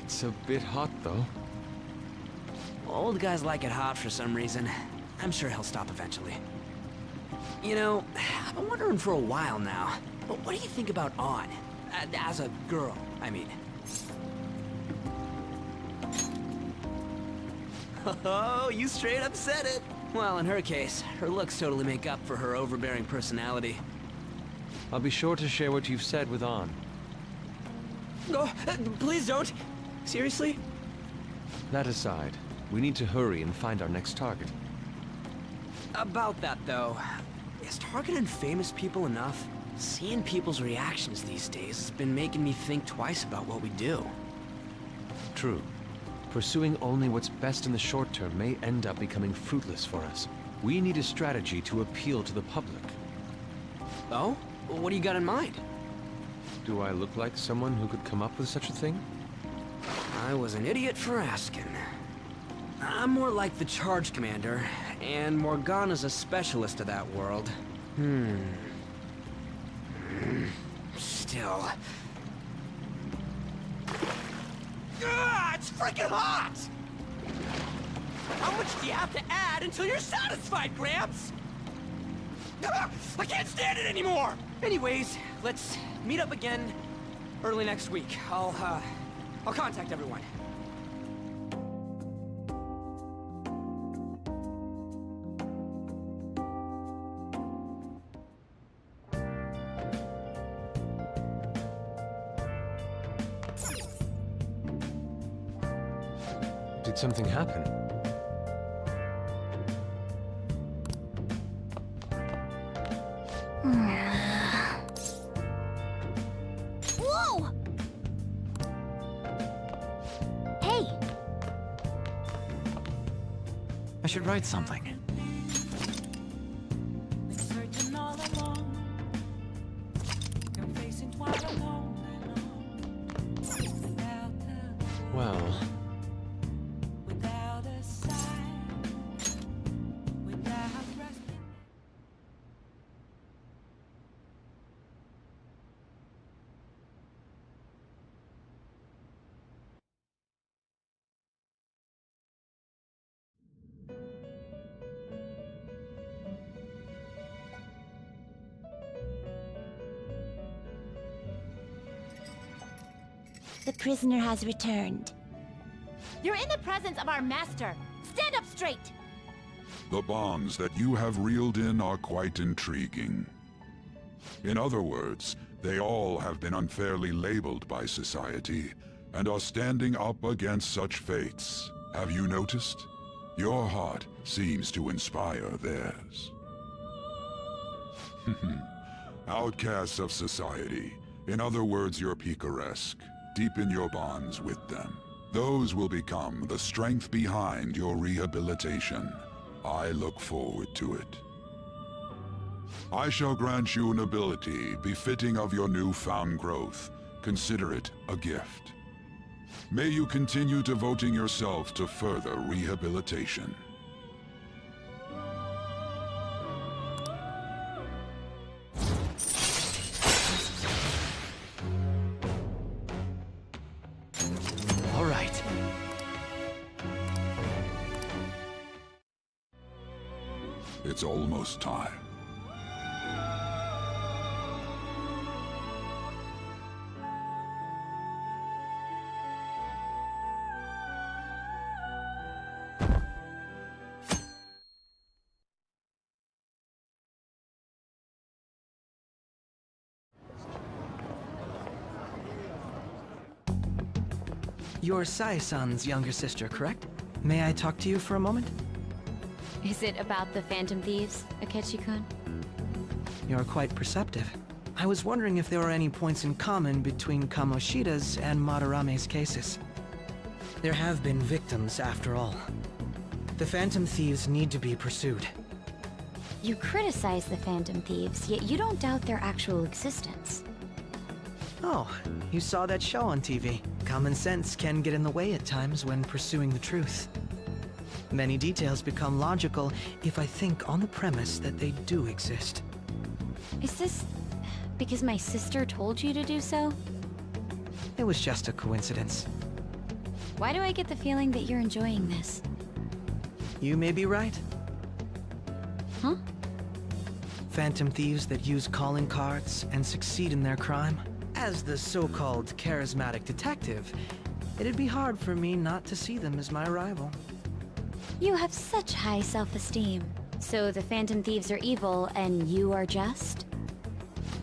It's a bit hot, though. Old guys like it hot for some reason. I'm sure he'll stop eventually. You know, I've been wondering for a while now, but what do you think about An? As a girl, I mean. Oh, you straight up said it. Well, in her case, her looks totally make up for her overbearing personality. I'll be sure to share what you've said with An. Oh, please don't. Seriously? That aside, we need to hurry and find our next target. About that, though, is targeting famous people enough? Seeing people's reactions these days has been making me think twice about what we do. True. Pursuing only what's best in the short term may end up becoming fruitless for us. We need a strategy to appeal to the public. Oh? What do you got in mind? Do I look like someone who could come up with such a thing? I was an idiot for asking. I'm more like the charge commander, and Morgana's a specialist of that world. Still. It's freaking hot! How much do you have to add until you're satisfied, Gramps? I can't stand it anymore! Anyways, let's meet up again early next week. I'll contact everyone. Did something happen? Whoa! Hey! I should write something. The prisoner has returned. You're in the presence of our master. Stand up straight! The bonds that you have reeled in are quite intriguing. In other words, they all have been unfairly labeled by society, and are standing up against such fates. Have you noticed? Your heart seems to inspire theirs. Outcasts of society. In other words, you're picaresque. Deepen your bonds with them. Those will become the strength behind your rehabilitation. I look forward to it. I shall grant you an ability befitting of your newfound growth. Consider it a gift. May you continue devoting yourself to further rehabilitation. All right. It's almost time. You're Sai-san's younger sister, correct? May I talk to you for a moment? Is it about the Phantom Thieves, Akechi-kun? You're quite perceptive. I was wondering if there were any points in common between Kamoshida's and Madarame's cases. There have been victims, after all. The Phantom Thieves need to be pursued. You criticize the Phantom Thieves, yet you don't doubt their actual existence. Oh, you saw that show on TV. Common sense can get in the way at times when pursuing the truth. Many details become logical if I think on the premise that they do exist. Is this because my sister told you to do so? It was just a coincidence. Why do I get the feeling that you're enjoying this? You may be right. Huh? Phantom thieves that use calling cards and succeed in their crime. As the so-called charismatic detective, it'd be hard for me not to see them as my rival. You have such high self-esteem. So the Phantom Thieves are evil and you are just?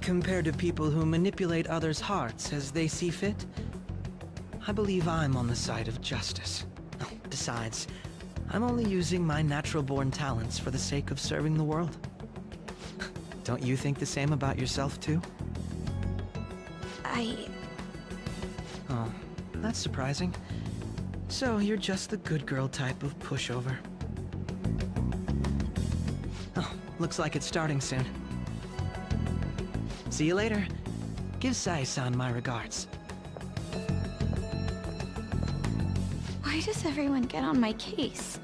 Compared to people who manipulate others' hearts as they see fit, I believe I'm on the side of justice. Besides, I'm only using my natural-born talents for the sake of serving the world. Don't you think the same about yourself, too? Oh, that's surprising. So you're just the good girl type of pushover. Oh, looks like it's starting soon. See you later. Give Sai-san my regards. Why does everyone get on my case?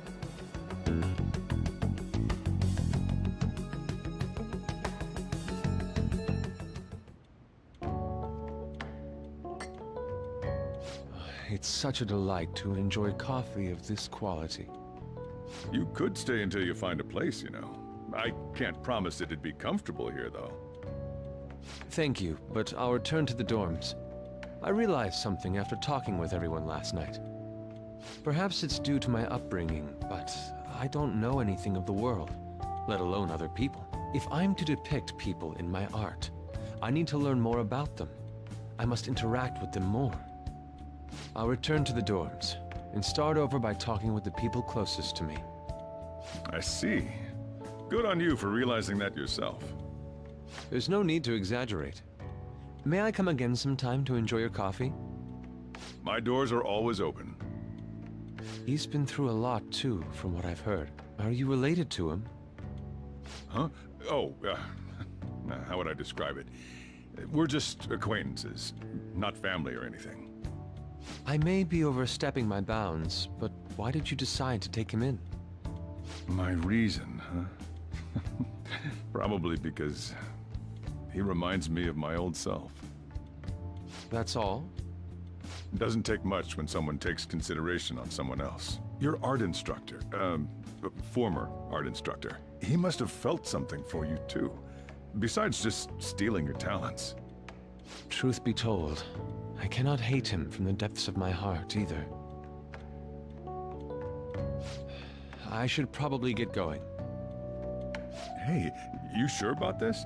It's such a delight to enjoy coffee of this quality. You could stay until you find a place, you know. I can't promise it'd be comfortable here, though. Thank you, but I'll return to the dorms. I realized something after talking with everyone last night. Perhaps it's due to my upbringing, but I don't know anything of the world, let alone other people. If I'm to depict people in my art, I need to learn more about them. I must interact with them more. I'll return to the dorms, and start over by talking with the people closest to me. I see. Good on you for realizing that yourself. There's no need to exaggerate. May I come again sometime to enjoy your coffee? My doors are always open. He's been through a lot, too, from what I've heard. Are you related to him? Huh? Oh, how would I describe it? We're just acquaintances, not family or anything. I may be overstepping my bounds, but why did you decide to take him in? My reason, huh? Probably because he reminds me of my old self. That's all? Doesn't take much when someone takes consideration on someone else. Your art instructor, former art instructor, he must have felt something for you too. Besides just stealing your talents. Truth be told, I cannot hate him from the depths of my heart either. I should probably get going. Hey, you sure about this?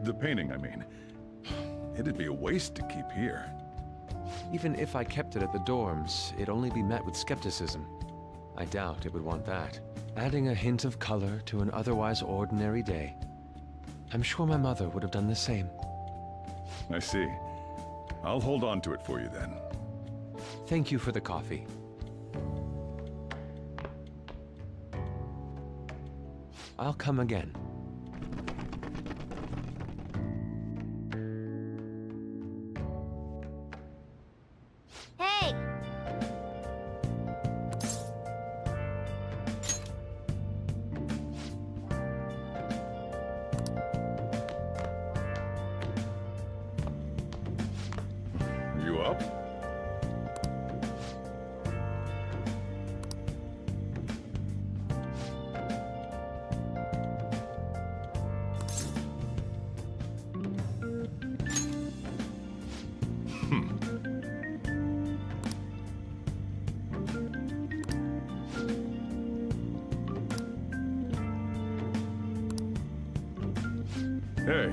The painting, I mean. It'd be a waste to keep here. Even if I kept it at the dorms, it'd only be met with skepticism. I doubt it would want that. Adding a hint of color to an otherwise ordinary day. I'm sure my mother would have done the same. I see. I'll hold on to it for you then. Thank you for the coffee. I'll come again. Hey! You up? Hey.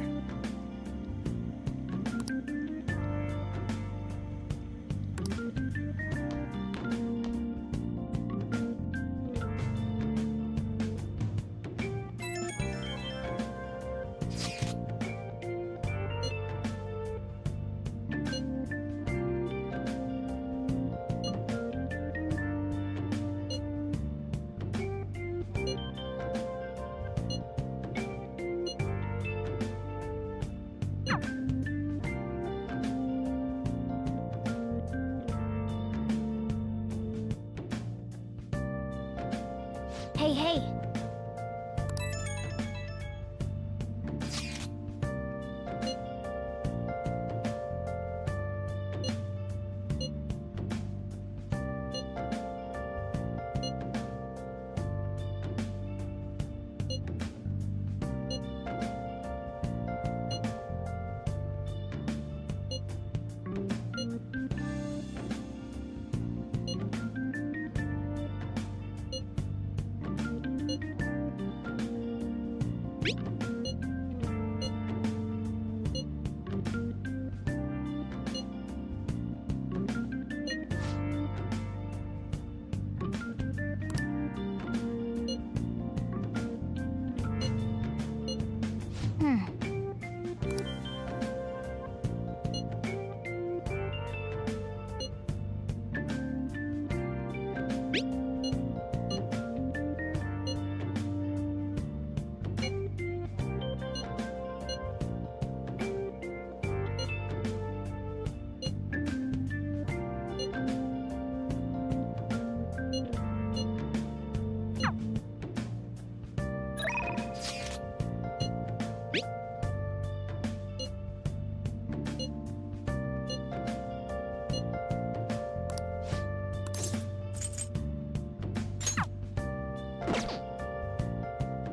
Hey, hey!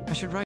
I should write